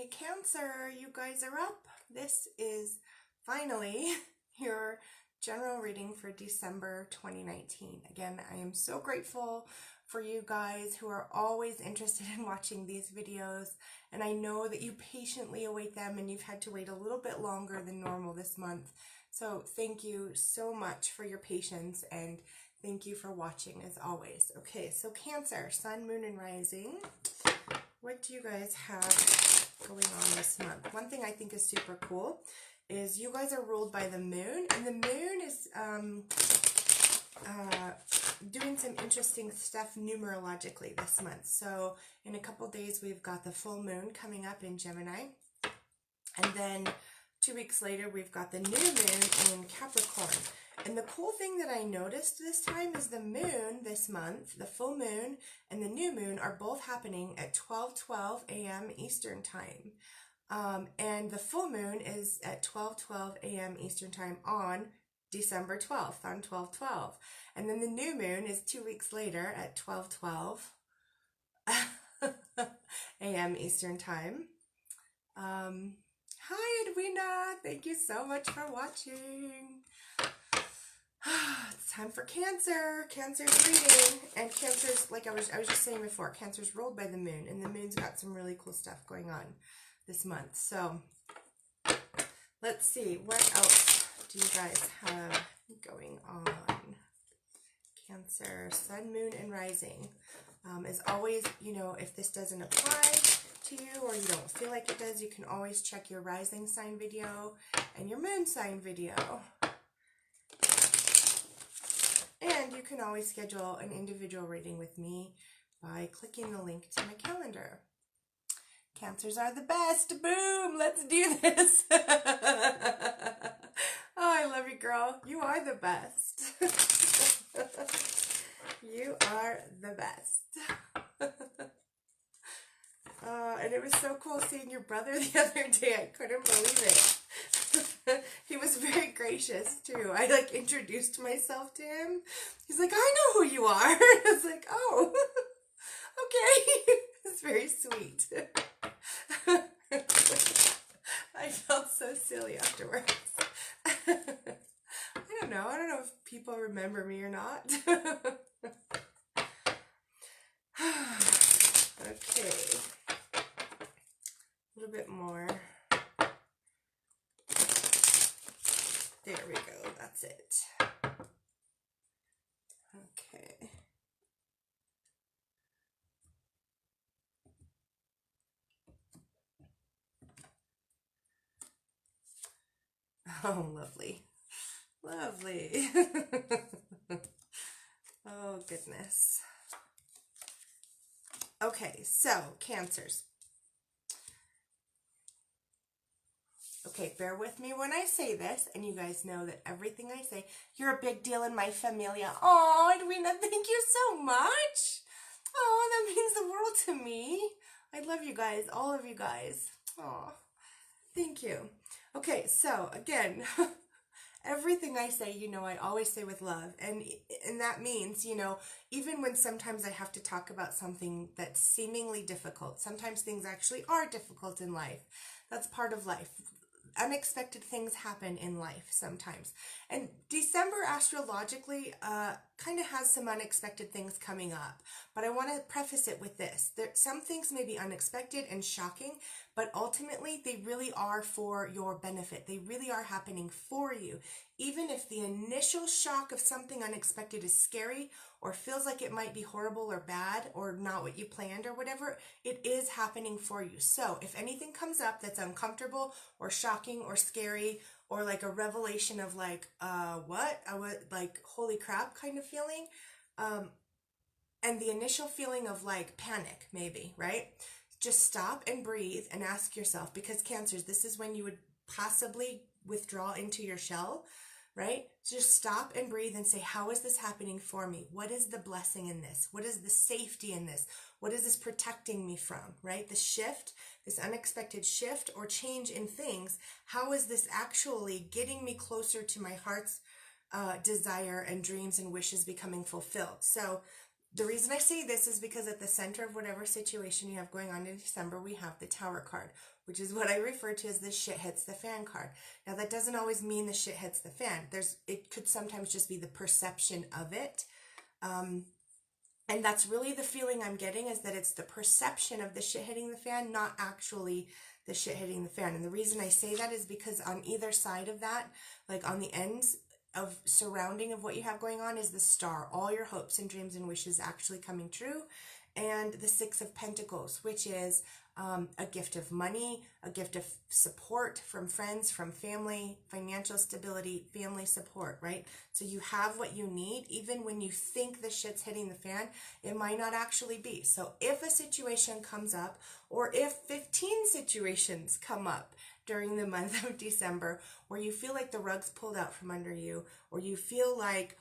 Okay, Cancer, you guys are up. This is finally your general reading for December 2019. Again, I am so grateful for you guys who are always interested in watching these videos, and I know that you patiently await them and you've had to wait a little bit longer than normal this month. So thank you so much for your patience, and thank you for watching as always. Okay, so Cancer, Sun, Moon, and Rising. What do you guys have going on this month? One thing I think is super cool is you guys are ruled by the moon, and the moon is doing some interesting stuff numerologically this month. So in a couple days, we've got the full moon coming up in Gemini, and then 2 weeks later, we've got the new moon in Capricorn. And the cool thing that I noticed this time is the moon this month, the full moon and the new moon are both happening at 12:12 a.m. Eastern time. And the full moon is at 12:12 a.m. Eastern time on December 12th, on 12/12. And then the new moon is 2 weeks later at 12:12 a.m. Eastern time. Hi, Edwina. Thank you so much for watching. It's time for Cancer. Cancer's reading, and Cancer's, like I was just saying before, Cancer's ruled by the moon, and the moon's got some really cool stuff going on this month. So let's see, what else do you guys have going on? Cancer, Sun, Moon, and Rising. As always, you know, if this doesn't apply to you or you don't feel like it does, you can always check your rising sign video and your moon sign video. And you can always schedule an individual reading with me by clicking the link to my calendar. Cancers are the best. Boom! Let's do this. Oh, I love you, girl. You are the best. You are the best. And it was so cool seeing your brother the other day. I couldn't believe it. He was very gracious too. I like introduced myself to him. He's like, I know who you are. I was like, oh, okay. It's very sweet. I felt so silly afterwards. I don't know if people remember me or not. Okay. A little bit more. There we go. That's it. Okay. Oh, lovely. Lovely. Oh, goodness. Okay, so Cancers. Okay, bear with me when I say this, and you guys know that everything I say, you're a big deal in my familia. Oh, Edwina, thank you so much. Oh, that means the world to me. I love you guys, all of you guys. Oh, thank you. Okay, so again, everything I say, you know, I always say with love, and that means, you know, even when sometimes I have to talk about something that's seemingly difficult, sometimes things actually are difficult in life. That's part of life. Unexpected things happen in life sometimes. And December astrologically kind of has some unexpected things coming up. But I want to preface it with this. Some things may be unexpected and shocking, but ultimately they really are for your benefit. They really are happening for you. Even if the initial shock of something unexpected is scary or feels like it might be horrible or bad or not what you planned or whatever, it is happening for you. So if anything comes up that's uncomfortable or shocking or scary or like a revelation of like, what? I was like, holy crap kind of feeling, and the initial feeling of like panic maybe, right? Just stop and breathe and ask yourself, because Cancers, this is when you would possibly withdraw into your shell, right? Just stop and breathe and say, how is this happening for me? What is the blessing in this? What is the safety in this? What is this protecting me from, right? The shift, this unexpected shift or change in things, how is this actually getting me closer to my heart's desire and dreams and wishes becoming fulfilled? So the reason I say this is because at the center of whatever situation you have going on in December, we have the Tower card, which is what I refer to as the shit hits the fan card. Now, that doesn't always mean the shit hits the fan. It could sometimes just be the perception of it. And that's really the feeling I'm getting, is that it's the perception of the shit hitting the fan, not actually the shit hitting the fan. And the reason I say that is because on either side of that, like on the ends of surrounding of what you have going on, is the star. All your hopes and dreams and wishes actually coming true. And the Six of Pentacles, which is a gift of money, a gift of support from friends, from family, financial stability, family support, right? So you have what you need. Even when you think the shit's hitting the fan, it might not actually be. So if a situation comes up, or if 15 situations come up during the month of December where you feel like the rug's pulled out from under you, or you feel like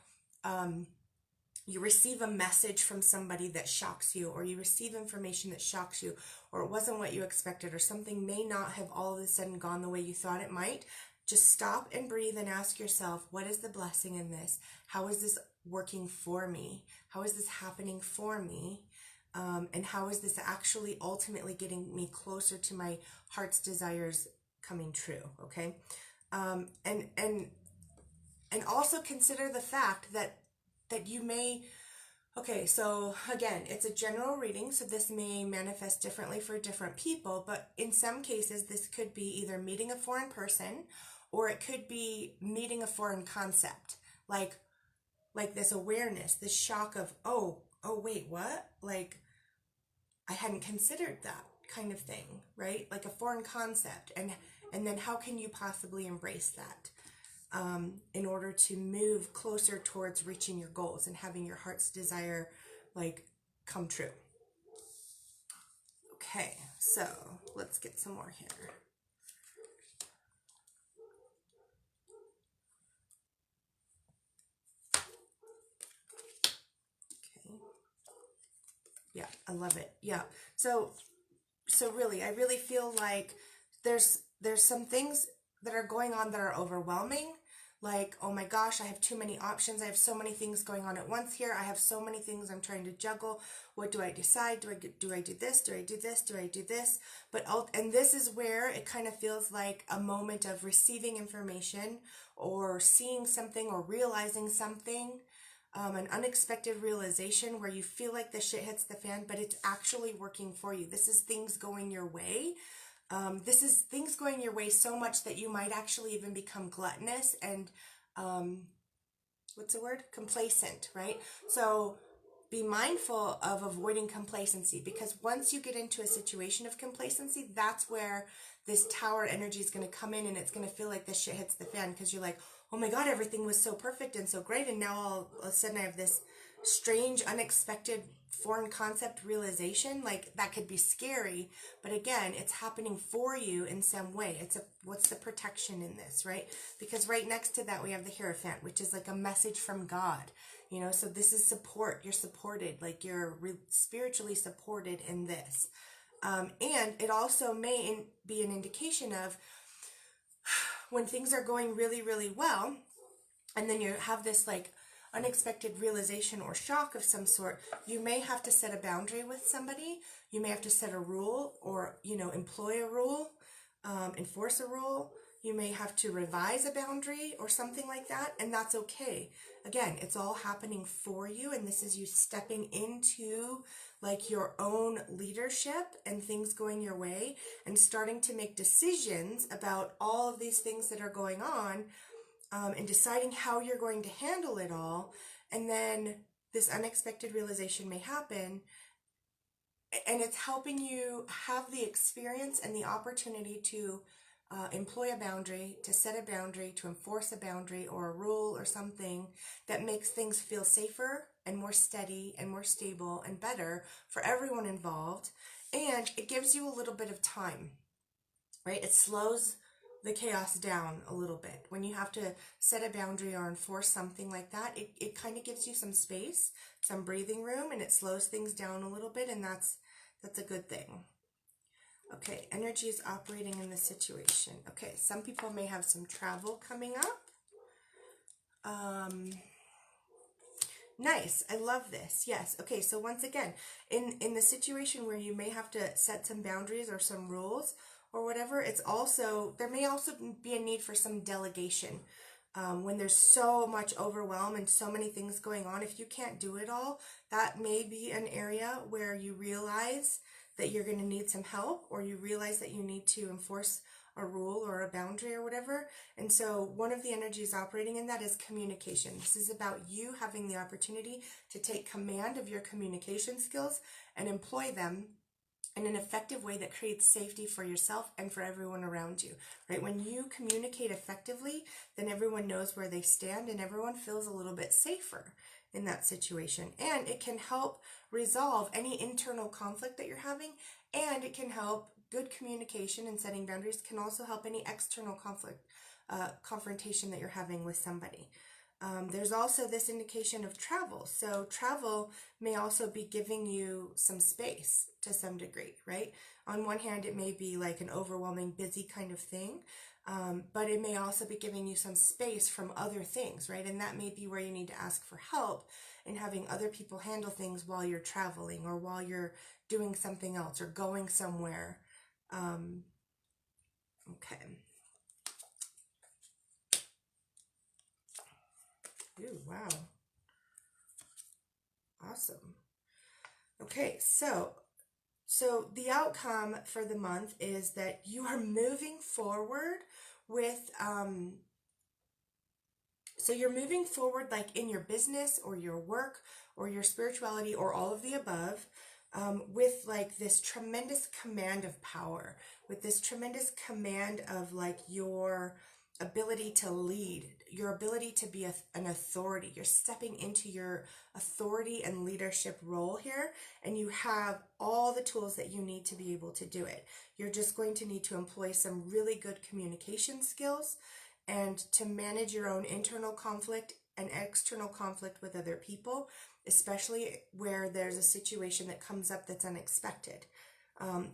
you receive a message from somebody that shocks you, or you receive information that shocks you, or it wasn't what you expected, or something may not have all of a sudden gone the way you thought it might, just stop and breathe and ask yourself, what is the blessing in this? How is this working for me? How is this happening for me? And how is this actually ultimately getting me closer to my heart's desires coming true? Okay. And also consider the fact that you may, okay, so again, it's a general reading, so this may manifest differently for different people, but in some cases, this could be either meeting a foreign person, or it could be meeting a foreign concept, like this awareness, this shock of, oh, wait, what? Like, I hadn't considered that kind of thing, right? Like a foreign concept, and then how can you possibly embrace that? In order to move closer towards reaching your goals and having your heart's desire like come true. Okay, so let's get some more here. Okay. Yeah, I love it. Yeah. So really, I really feel like there's some things that are going on that are overwhelming. Like, oh my gosh, I have too many options. I have so many things going on at once here. I have so many things I'm trying to juggle. What do I decide? Do I do this? Do I do this? Do I do this? And this is where it kind of feels like a moment of receiving information, or seeing something, or realizing something, an unexpected realization where you feel like the shit hits the fan, but it's actually working for you. This is things going your way. This is things going your way so much that you might actually even become gluttonous and, what's the word? Complacent, right? So be mindful of avoiding complacency, because once you get into a situation of complacency, that's where this tower energy is going to come in, and it's going to feel like this shit hits the fan, because you're like, oh my God, everything was so perfect and so great, and now all of a sudden I have this strange, unexpected foreign concept realization. Like, that could be scary, but again, it's happening for you in some way. What's the protection in this, right? Because right next to that we have the Hierophant, which is like a message from God, so this is support. You're supported, like you're spiritually supported in this, and it also may be an indication of when things are going really, really well, and then you have this like unexpected realization or shock of some sort. You may have to set a boundary with somebody. You may have to set a rule, or employ a rule, enforce a rule. You may have to revise a boundary or something like that, and that's okay. Again, it's all happening for you, and this is you stepping into like your own leadership and things going your way, and starting to make decisions about all of these things that are going on, and deciding how you're going to handle it all. And then this unexpected realization may happen, and it's helping you have the experience and the opportunity to employ a boundary, to set a boundary, to enforce a boundary or a rule or something that makes things feel safer and more steady and more stable and better for everyone involved. And it gives you a little bit of time, right? It slows the chaos down a little bit. When you have to set a boundary or enforce something like that, it kind of gives you some space, some breathing room, and it slows things down a little bit, and that's a good thing. Okay, energy is operating in this situation. Okay, some people may have some travel coming up. Nice, I love this. Yes, okay, so once again, in the situation where you may have to set some boundaries or some rules, or whatever, it's also, there may also be a need for some delegation. When there's so much overwhelm and so many things going on, if you can't do it all, that may be an area where you realize that you're going to need some help, or you realize that you need to enforce a rule or a boundary or whatever. And so one of the energies operating in that is communication. This is about you having the opportunity to take command of your communication skills and employ them in an effective way that creates safety for yourself and for everyone around you, right? When you communicate effectively, then everyone knows where they stand and everyone feels a little bit safer in that situation. And it can help resolve any internal conflict that you're having, and it can help, good communication and setting boundaries can also help any external conflict, confrontation that you're having with somebody. There's also this indication of travel. So travel may also be giving you some space to some degree, right? On one hand, it may be like an overwhelming, busy kind of thing, but it may also be giving you some space from other things, right? And that may be where you need to ask for help in having other people handle things while you're traveling or while you're doing something else or going somewhere. Okay. Ooh, wow. Awesome. Okay, so the outcome for the month is that you are moving forward with, so you're moving forward like in your business or your work or your spirituality or all of the above, with like this tremendous command of power, with this tremendous command of like your ability to lead, your ability to be an authority. You're stepping into your authority and leadership role here, and you have all the tools that you need to be able to do it. You're just going to need to employ some really good communication skills and to manage your own internal conflict and external conflict with other people, especially where there's a situation that comes up that's unexpected.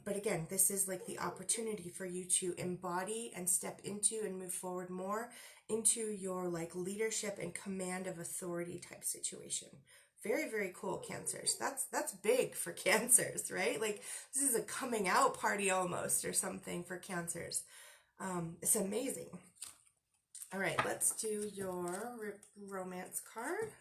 But again, this is like the opportunity for you to embody and step into and move forward more into your like leadership and command of authority type situation. Very, very cool, Cancers. That's big for Cancers, right? Like this is a coming out party almost or something for Cancers. It's amazing. All right, let's do your romance card.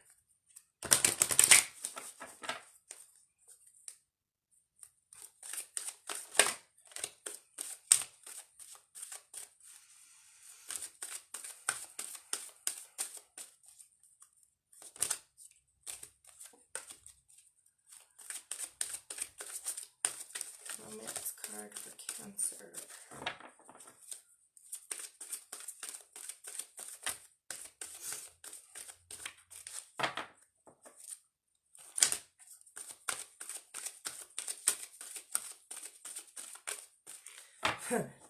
Romance card for Cancer.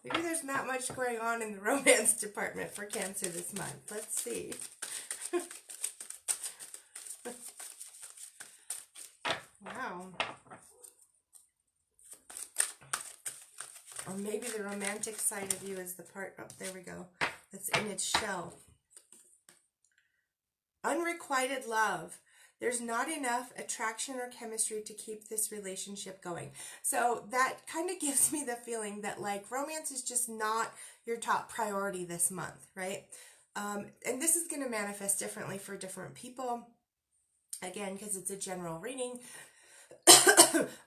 Maybe there's not much going on in the romance department for Cancer this month. Let's see. Wow. Or maybe the romantic side of you is the part, oh, there we go, that's in its shell. Unrequited love. There's not enough attraction or chemistry to keep this relationship going. So that kind of gives me the feeling that like romance is just not your top priority this month, right? And this is going to manifest differently for different people. Again, because it's a general reading.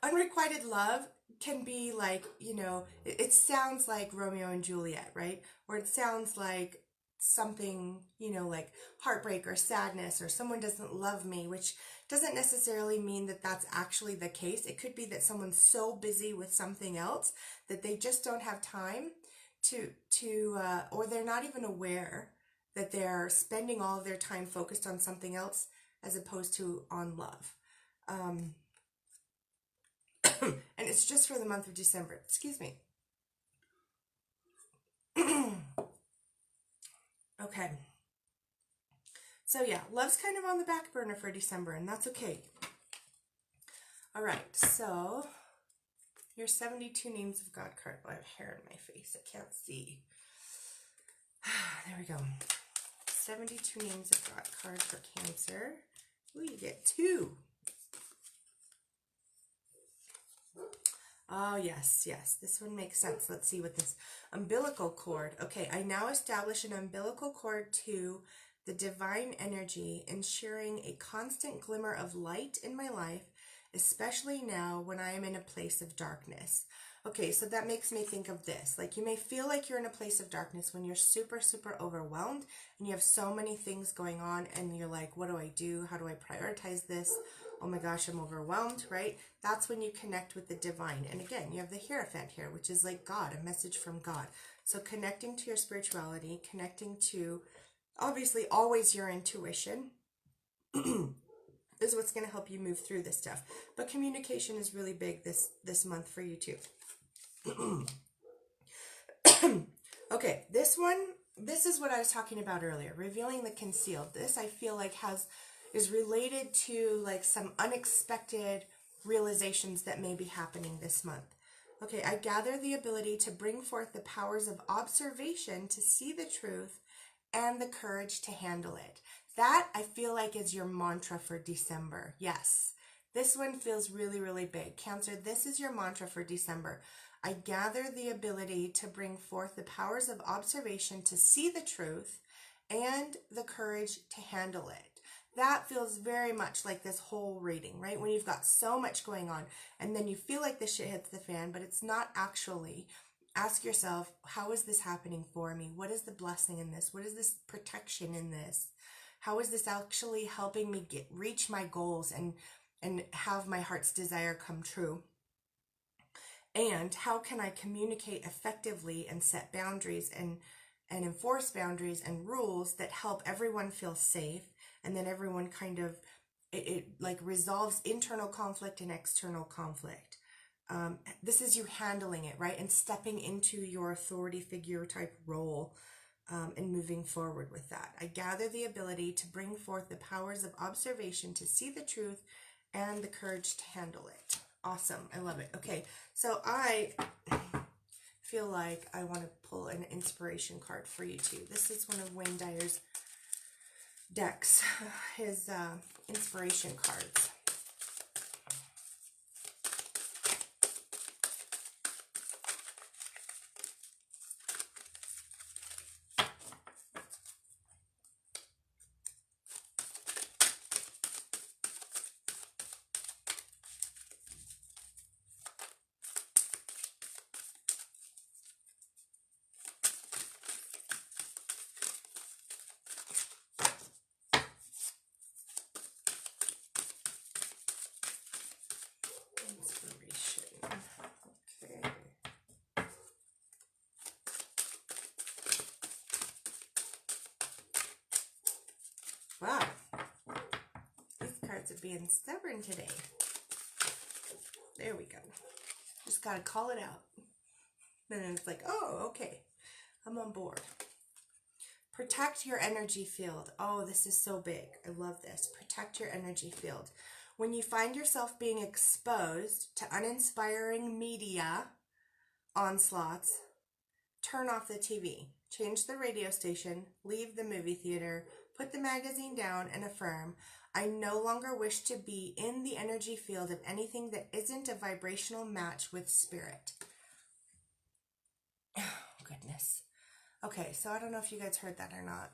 Unrequited love can be like, you know, it sounds like Romeo and Juliet, right? Or it sounds like something, you know, like heartbreak or sadness or someone doesn't love me, which doesn't necessarily mean that that's actually the case. It could be that someone's so busy with something else that they just don't have time or they're not even aware that they're spending all of their time focused on something else as opposed to on love. And it's just for the month of December. Excuse me. Okay. So yeah, love's kind of on the back burner for December, and that's okay. All right, so your 72 Names of God card. Oh, I have hair in my face. I can't see. There we go. 72 Names of God card for Cancer. Ooh, you get 2. Oh, yes, yes. This one makes sense. Let's see what this umbilical cord. Okay, I now establish an umbilical cord to the divine energy, ensuring a constant glimmer of light in my life, especially now when I am in a place of darkness. Okay, so that makes me think of this. Like, you may feel like you're in a place of darkness when you're super, super overwhelmed and you have so many things going on and you're like, what do I do? How do I prioritize this? Oh my gosh, I'm overwhelmed, right? That's when you connect with the divine. And again, you have the Hierophant here, which is like God, a message from God. So connecting to your spirituality, connecting to, obviously, always your intuition is what's going to help you move through this stuff. But communication is really big this month for you too. Okay, this is what I was talking about earlier, revealing the concealed. This I feel like is related to like some unexpected realizations that may be happening this month. Okay, I gather the ability to bring forth the powers of observation to see the truth and the courage to handle it. That I feel like is your mantra for December. Yes, this one feels really, really big. Cancer, this is your mantra for December. I gather the ability to bring forth the powers of observation to see the truth and the courage to handle it. That feels very much like this whole reading, right? When you've got so much going on and then you feel like the shit hits the fan, but it's not actually. Ask yourself, how is this happening for me? What is the blessing in this? What is this protection in this? How is this actually helping me reach my goals and have my heart's desire come true? And how can I communicate effectively and set boundaries and enforce boundaries and rules that help everyone feel safe, and then everyone kind of, it like resolves internal conflict and external conflict. This is you handling it, right? And stepping into your authority figure type role and moving forward with that. I gather the ability to bring forth the powers of observation to see the truth and the courage to handle it. Awesome. I love it. Okay, so I feel like I want to pull an inspiration card for you too. This is one of Wayne Dyer's decks, his inspiration cards. Wow, these cards are being stubborn today. There we go. Just gotta call it out. And then it's like, oh, okay, I'm on board. Protect your energy field. Oh, this is so big. I love this. Protect your energy field. When you find yourself being exposed to uninspiring media onslaughts, turn off the TV, change the radio station, leave the movie theater, put the magazine down, and affirm, I no longer wish to be in the energy field of anything that isn't a vibrational match with spirit. Oh, goodness. Okay, so I don't know if you guys heard that or not.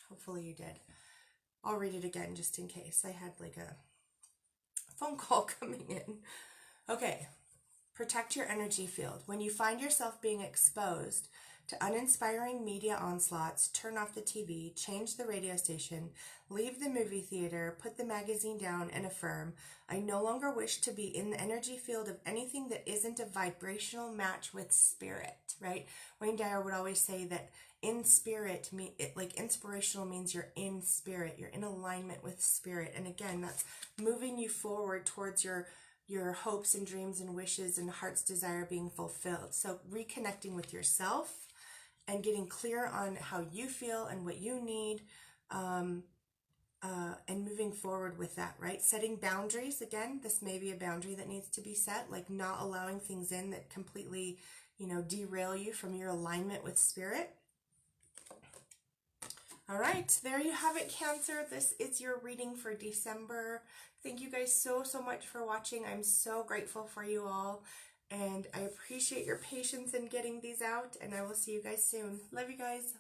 Hopefully you did. I'll read it again just in case. I had like a phone call coming in. Okay. Protect your energy field. When you find yourself being exposed to uninspiring media onslaughts, turn off the TV, change the radio station, leave the movie theater, put the magazine down, and affirm, I no longer wish to be in the energy field of anything that isn't a vibrational match with spirit, right? Wayne Dyer would always say that in spirit, like inspirational means you're in spirit, you're in alignment with spirit. And again, that's moving you forward towards your hopes and dreams and wishes and heart's desire being fulfilled. So reconnecting with yourself and getting clear on how you feel and what you need, and moving forward with that, right? Setting boundaries. Again, this may be a boundary that needs to be set, like not allowing things in that completely, derail you from your alignment with spirit. All right, there you have it, Cancer. This is your reading for December. Thank you guys so much for watching. I'm so grateful for you all. And I appreciate your patience in getting these out, and I will see you guys soon. Love you guys.